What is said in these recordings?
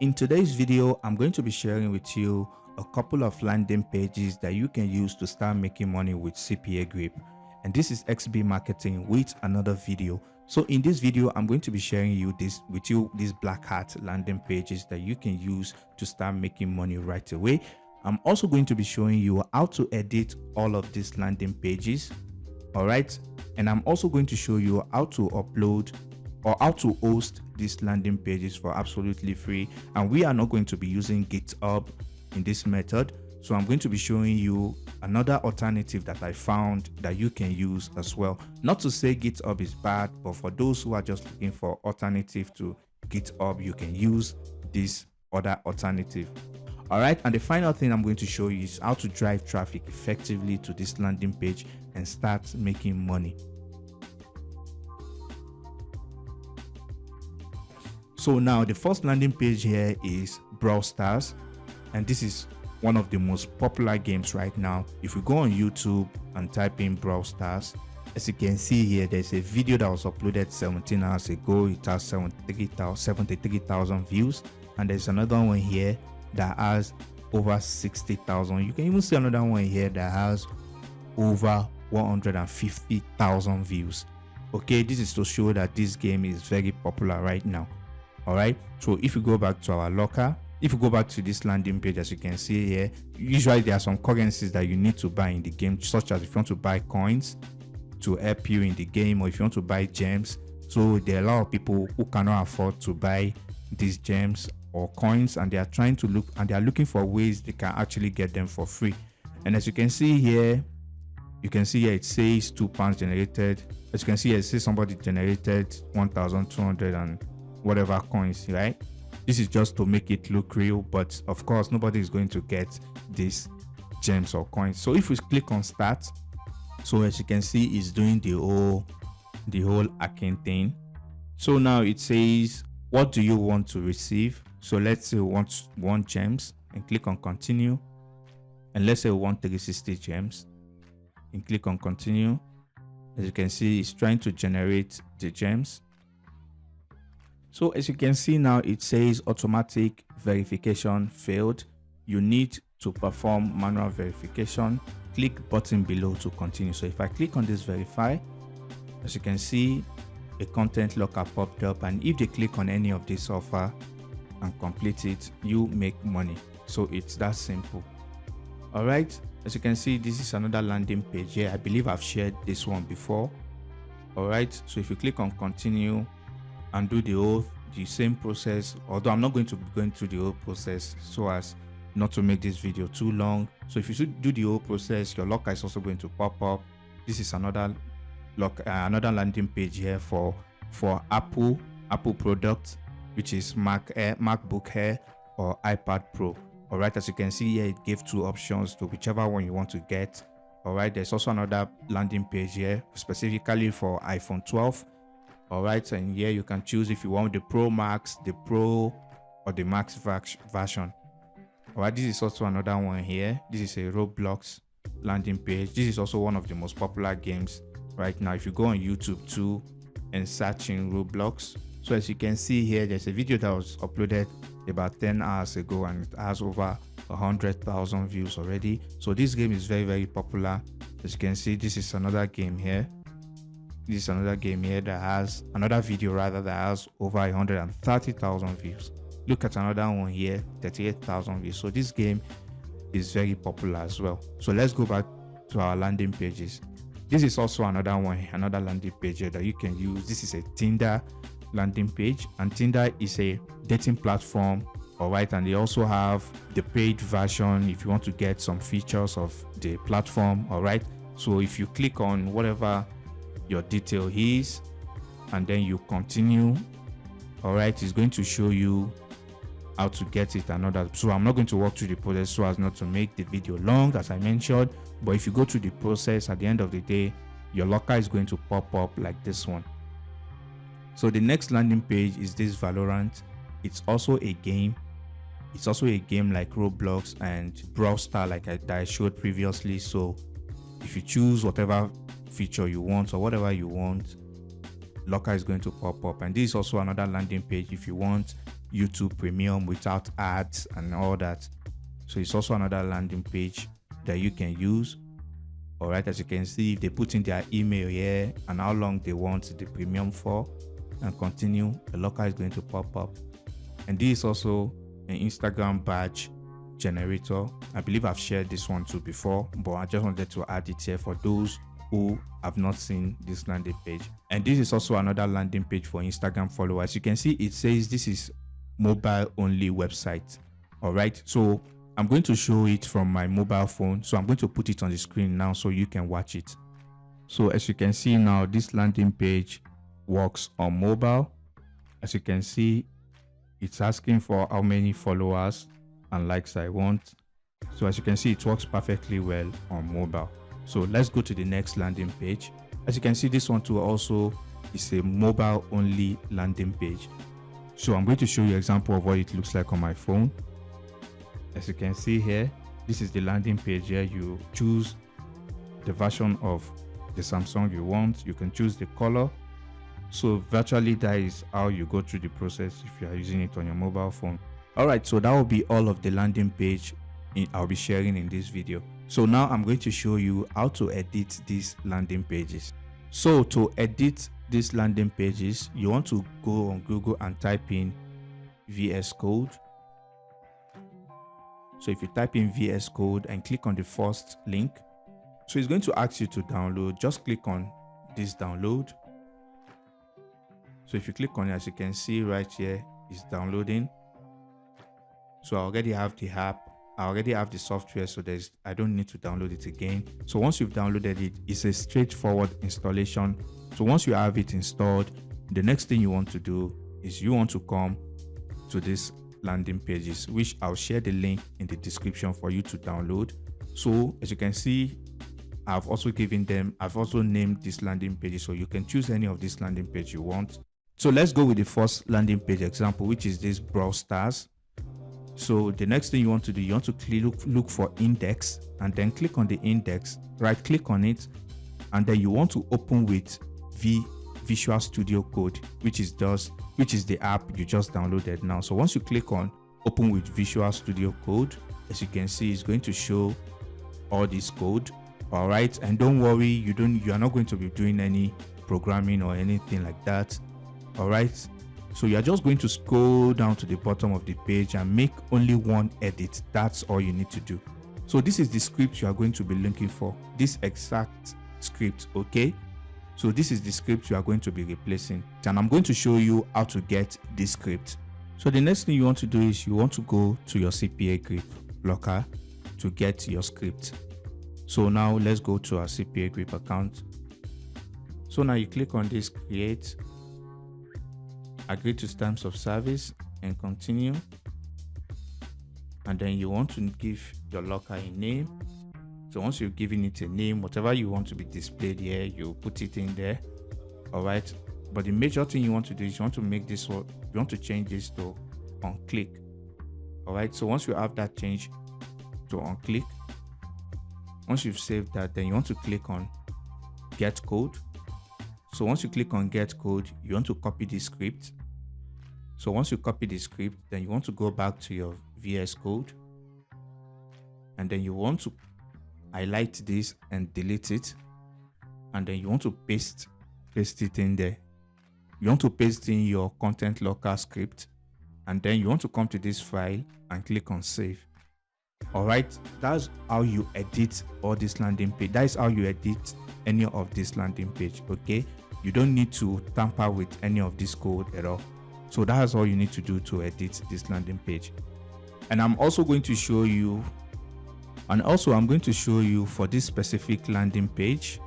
In today's video, I'm going to be sharing with you a couple of landing pages that you can use to start making money with CPAGRIP. And this is XB Marketing with another video. So in this video, I'm going to be sharing these black hat landing pages that you can use to start making money right away. I'm also going to be showing you how to edit all of these landing pages. All right. And I'm also going to show you how to upload or how to host these landing pages for absolutely free. And we are not going to be using GitHub in this method. So I'm going to be showing you another alternative that I found that you can use as well. Not to say GitHub is bad, but for those who are just looking for alternative to GitHub, you can use this other alternative. All right, and the final thing I'm going to show you is how to drive traffic effectively to this landing page and start making money. So now the first landing page here is Brawl Stars, and this is one of the most popular games right now. If you go on YouTube and type in Brawl Stars, as you can see here, there's a video that was uploaded 17 hours ago. It has 73,000 views, and there's another one here that has over 60,000. You can even see another one here that has over 150,000 views. Okay, this is to show that this game is very popular right now. All right, so if you go back to our locker, if you go back to this landing page, as you can see here, usually there are some currencies that you need to buy in the game, such as if you want to buy coins to help you in the game, or if you want to buy gems. So there are a lot of people who cannot afford to buy these gems or coins, and they are trying to look, and they are looking for ways they can actually get them for free. And as you can see here, it says £2 generated. As you can see here, it says somebody generated 1,200 and whatever coins, right? This is just to make it look real, but of course nobody is going to get these gems or coins. So if we click on start, so as you can see, it's doing the whole hacking thing. So now it says, what do you want to receive? So let's say we want 1 gems, and click on continue. And let's say we want 360 gems, and click on continue. As you can see, it's trying to generate the gems. So as you can see now, it says automatic verification failed. You need to perform manual verification. Click button below to continue. So if I click on this verify, as you can see, a content locker popped up, and if they click on any of this offer and complete it, you make money. So it's that simple. All right, as you can see, this is another landing page here. I believe I've shared this one before. All right, so if you click on continue and do the same process, although I'm not going to be going through the whole process so as not to make this video too long. So if you should do the whole process, your locker is also going to pop up. This is another landing page here for Apple products, which is MacBook Air or iPad Pro. All right, as you can see here, it gave 2 options to whichever one you want to get. All right, there's also another landing page here specifically for iPhone 12. All right, and here you can choose if you want the Pro Max, the Pro, or the Max version. All right, this is also another one here. This is a Roblox landing page. This is also one of the most popular games right now. If you go on YouTube too and search in Roblox, so as you can see here, there's a video that was uploaded about 10 hours ago, and it has over 100,000 views already. So this game is very, very popular. As you can see, this is another game here. This is another game here that has another video that has over 130,000 views. Look at another one here, 38,000 views. So this game is very popular as well. So let's go back to our landing pages. This is also another landing page here that you can use. This is a Tinder landing page, and Tinder is a dating platform. All right, and they also have the paid version if you want to get some features of the platform. All right, so if you click on whatever your detail is and then you continue, all right, it's going to show you how to get it and all that. So I'm not going to walk through the process so as not to make the video long, as I mentioned, but if you go through the process, at the end of the day, your locker is going to pop up like this one. So the next landing page is this Valorant. It's also a game. It's also a game like Roblox and Brawl Stars, like I showed previously. So if you choose whatever feature you want or whatever you want, locker is going to pop up. And this is also another landing page if you want YouTube Premium without ads and all that. So it's also another landing page that you can use. All right, as you can see, if they put in their email here and how long they want the premium for, and continue, the locker is going to pop up. And this is also an Instagram badge generator. I believe I've shared this one too before, but I just wanted to add it here for those who have not seen this landing page. And this is also another landing page for Instagram followers. You can see it says this is mobile only website. All right, so I'm going to show it from my mobile phone. So I'm going to put it on the screen now so you can watch it. So as you can see now, this landing page works on mobile. As you can see, it's asking for how many followers and likes I want. So as you can see, it works perfectly well on mobile. So let's go to the next landing page. As you can see, this one too also is a mobile only landing page. So I'm going to show you an example of what it looks like on my phone. As you can see here, this is the landing page here. You choose the version of the Samsung you want. You can choose the color. So virtually that is how you go through the process if you are using it on your mobile phone. All right, so that will be all of the landing page I'll be sharing in this video. So now I'm going to show you how to edit these landing pages. So to edit these landing pages, you want to go on Google and type in VS Code. So if you type in VS Code and click on the first link, so it's going to ask you to download. Just click on this download. So if you click on it, as you can see right here, it's downloading. So I already have the app. I already have the software, so I don't need to download it again. So once you've downloaded it, it's a straightforward installation. So once you have it installed, the next thing you want to do is you want to come to this landing pages, which I'll share the link in the description for you to download. So as you can see, I've also named this landing page, so you can choose any of this landing page you want. So let's go with the first landing page example, which is this Brawl Stars. So the next thing you want to do, you want to look for index and then click on the index, right click on it, and then you want to open with Visual Studio Code, which is the app you just downloaded now. So once you click on open with Visual Studio Code, as you can see, it's going to show all this code. All right, and don't worry, you are not going to be doing any programming or anything like that. All right, so you are just going to scroll down to the bottom of the page and make only one edit. That's all you need to do. So this is the script you are going to be looking for, this exact script. Okay, so this is the script you are going to be replacing, and I'm going to show you how to get this script. So the next thing you want to do is you want to go to your CPAGRIP locker to get your script. So now let's go to our CPAGRIP account. So now you click on this create, agree to terms of service and continue. And then you want to give your locker a name. So once you've given it a name, whatever you want to be displayed here, you put it in there. All right. But the major thing you want to do is you want to make this one, you want to change this to on click. All right. So once you have that change to on click, once you've saved that, then you want to click on get code. So once you click on get code, you want to copy the script. So once you copy the script, then you want to go back to your VS Code, and then you want to highlight this and delete it, and then you want to paste it in there. You want to paste in your content locker script, and then you want to come to this file and click on save. All right, that's how you edit all this landing page. That is how you edit any of this landing page. Okay, you don't need to tamper with any of this code at all. So that's all you need to do to edit this landing page. And I'm also going to show you, I'm going to show you for this specific landing page.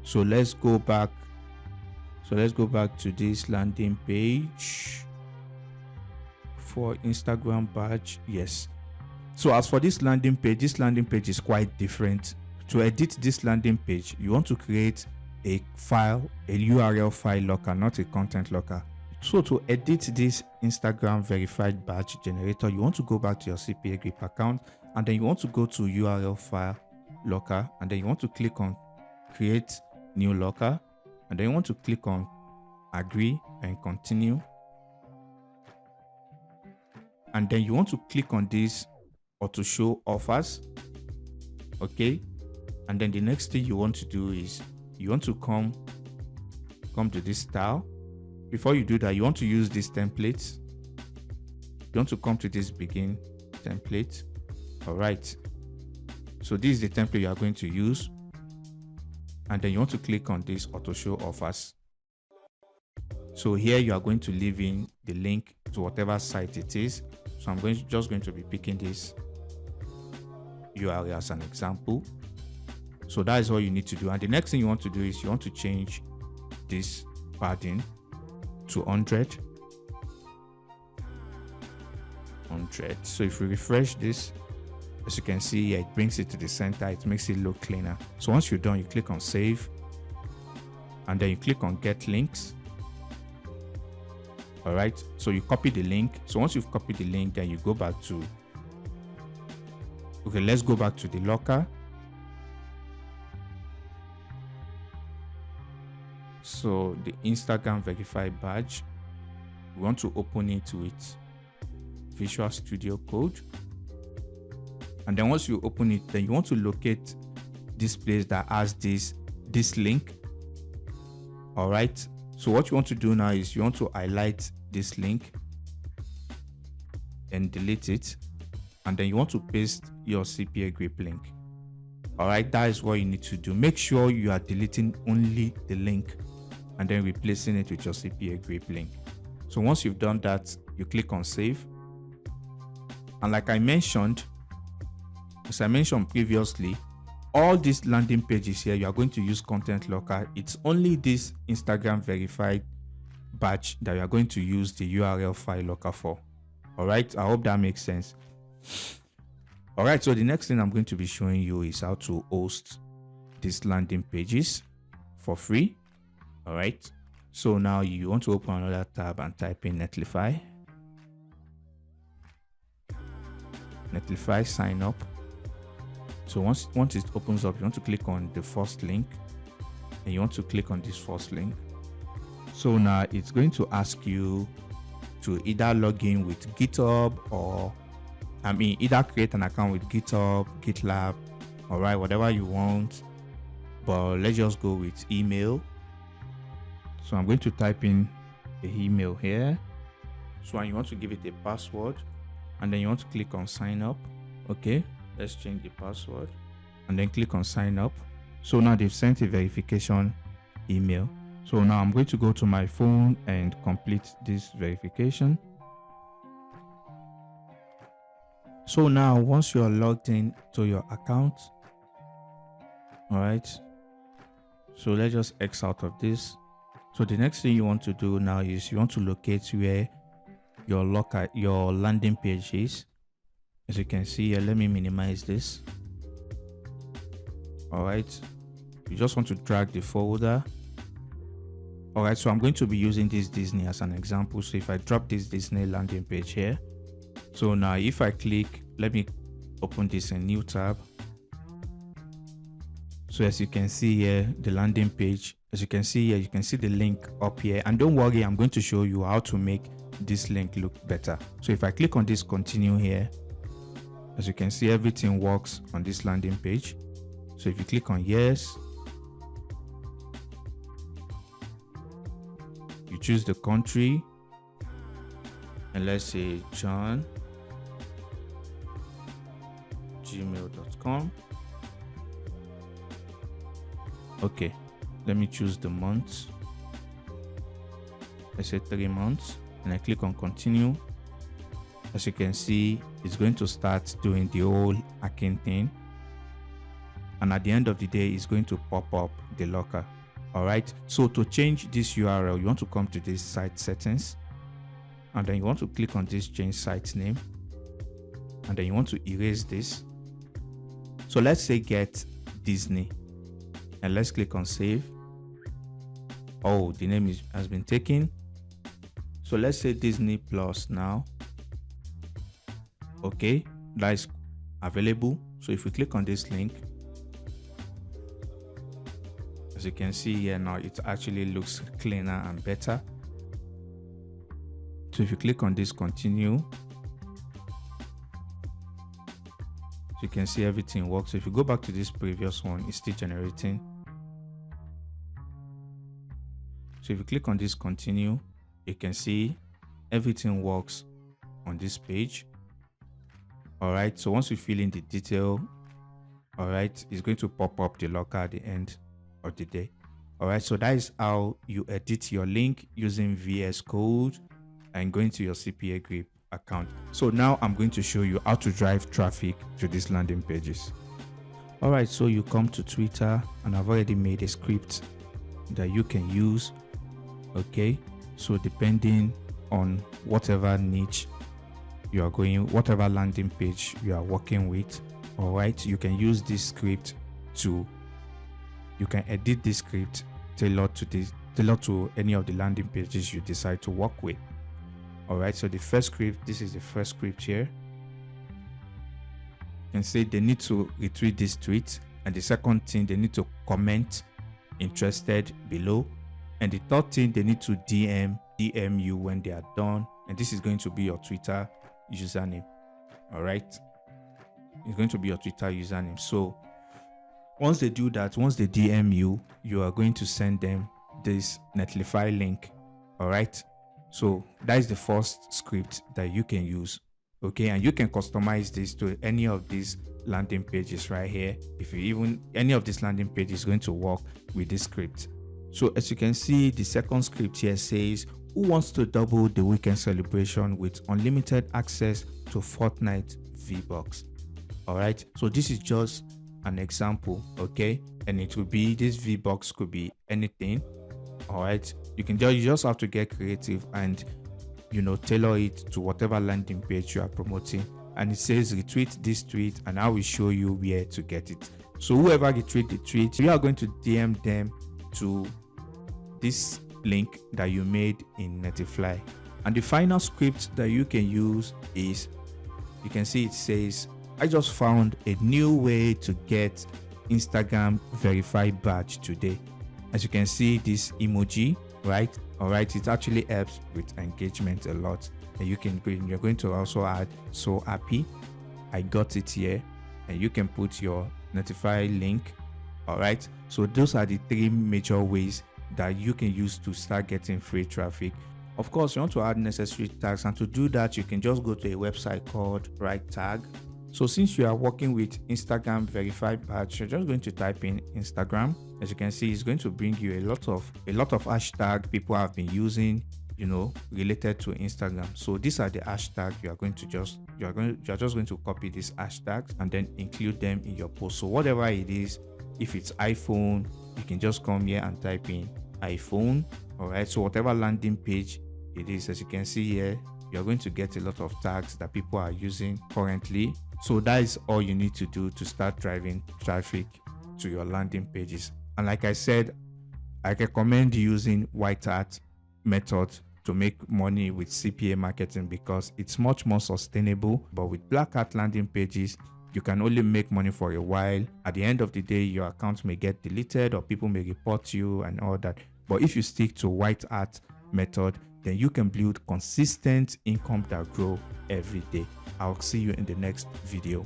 So let's go back to this landing page for Instagram badge. Yes. So as for this landing page is quite different. To edit this landing page, you want to create a file, a URL file locker, not a content locker. So to edit this Instagram verified badge generator, you want to go back to your CPAGRIP account, and then you want to go to URL file locker, and then you want to click on create new locker, and then you want to click on agree and continue. and then you want to click on this auto show offers. Okay, and then the next thing you want to do is you want to come to this style. Before you do that, you want to use this template. You want to come to this begin template. All right, so this is the template you are going to use, and then you want to click on this auto show offers. So here you are going to leave in the link to whatever site it is. So I'm just going to be picking this URL as an example. So that is all you need to do. And the next thing you want to do is you want to change this padding to 100. So if we refresh this, as you can see here, it brings it to the center. It makes it look cleaner. So once you're done, you click on save, and then you click on get links. All right, so you copy the link. So once you've copied the link, then you go back to, okay, let's go back to the locker. So the Instagram verified badge, we want to open it with Visual Studio Code. And then once you open it, then you want to locate this place that has this link. All right, so what you want to do now is you want to highlight this link and delete it, and then you want to paste your CPAGRIP link. All right, that is what you need to do. Make sure you are deleting only the link and then replacing it with your CPAGRIP link. So once you've done that, you click on save. And like I mentioned, as I mentioned previously, all these landing pages here, you are going to use content locker. It's only this Instagram verified badge that you are going to use the URL file locker for. All right, I hope that makes sense. All right, so the next thing I'm going to be showing you is how to host these landing pages for free. All right, so now you want to open another tab and type in Netlify. Netlify sign up. So once it opens up, you want to click on the first link, and you want to click on this first link. So now it's going to ask you to either log in with GitHub, or either create an account with GitHub, GitLab, all right, whatever you want. But let's just go with email. So I'm going to type in the email here. So you want to give it a password, and then you want to click on sign up. Okay, let's change the password and then click on sign up. So now they've sent a verification email. So now I'm going to go to my phone and complete this verification. So now once you're logged in to your account, all right, so let's just X out of this. So the next thing you want to do now is you want to locate where your landing page is. As you can see here, let me minimize this. All right, you just want to drag the folder. All right, so I'm going to be using this Disney as an example. So if I drop this Disney landing page here, so now if I click, let me open this in a new tab. So as you can see here, the landing page, as you can see here, you can see the link up here. And don't worry, I'm going to show you how to make this link look better. So if I click on this continue here, as you can see, everything works on this landing page. So if you click on yes, you choose the country, and let's say John, gmail.com. Okay, let me choose the month. I say 3 months, and I click on continue. As you can see, it's going to start doing the whole hacking thing, and at the end of the day, it's going to pop up the locker. All right, so to change this URL, you want to come to this site settings, and then you want to click on this change site name, and then you want to erase this. So let's say get Disney, and let's click on save. Oh, the name has been taken. So let's say Disney Plus now. Okay, that is available. So if we click on this link, as you can see here now, it actually looks cleaner and better. So if you click on this continue, you can see everything works. So if you go back to this previous one, it's still generating. So if you click on this continue, you can see everything works on this page. All right, so once we fill in the detail, all right, it's going to pop up the locker at the end of the day. All right, so that is how you edit your link using VS Code and going to your CPAGRIP account. So now I'm going to show you how to drive traffic to these landing pages. All right, so you come to Twitter, and I've already made a script that you can use. Okay, so depending on whatever niche you are going, whatever landing page you are working with, all right, you can use this script you can edit this script tailored to any of the landing pages you decide to work with. All right, so the first script, this is the first script here. You can say they need to retweet this tweet, and the second thing, they need to comment interested below, and the third thing, they need to DM you when they are done, and this is going to be your Twitter username. All right, it's going to be your Twitter username. So once they do that, once they DM you, you are going to send them this Netlify link. All right, so that is the first script that you can use. Okay, and you can customize this to any of these landing pages right here. If you even any of this landing page is going to work with this script. So as you can see, the second script here says, who wants to double the weekend celebration with unlimited access to Fortnite V-Bucks? All right, so this is just an example, okay, and it will be, this V-Bucks could be anything. All right, you just have to get creative and tailor it to whatever landing page you are promoting. And it says retweet this tweet, and I will show you where to get it. So whoever retweet the tweet, you are going to DM them to this link that you made in Netlify. And the final script that you can use is, you can see it says, I just found a new way to get Instagram verified badge today. As you can see, this emoji, right? All right, it actually helps with engagement a lot. And you're going to also add so happy I got it here, and you can put your Netlify link. All right, so those are the three major ways that you can use to start getting free traffic. Of course, you want to add necessary tags, and to do that, you can just go to a website called Right Tag. So since you are working with Instagram verified badge, you're just going to type in Instagram. As you can see, it's going to bring you a lot of hashtag people have been using, related to Instagram. So these are the hashtags you're just going to copy these hashtags and then include them in your post. So whatever it is, if it's iPhone, you can just come here and type in iPhone. All right, so whatever landing page it is, as you can see here, you're going to get a lot of tags that people are using currently. So that is all you need to do to start driving traffic to your landing pages. And like I said, I recommend using white hat method to make money with CPA marketing because it's much more sustainable. But with black hat landing pages, you can only make money for a while. At the end of the day, your account may get deleted or people may report you and all that. But if you stick to white hat method, then you can build consistent income that grow every day. I'll see you in the next video.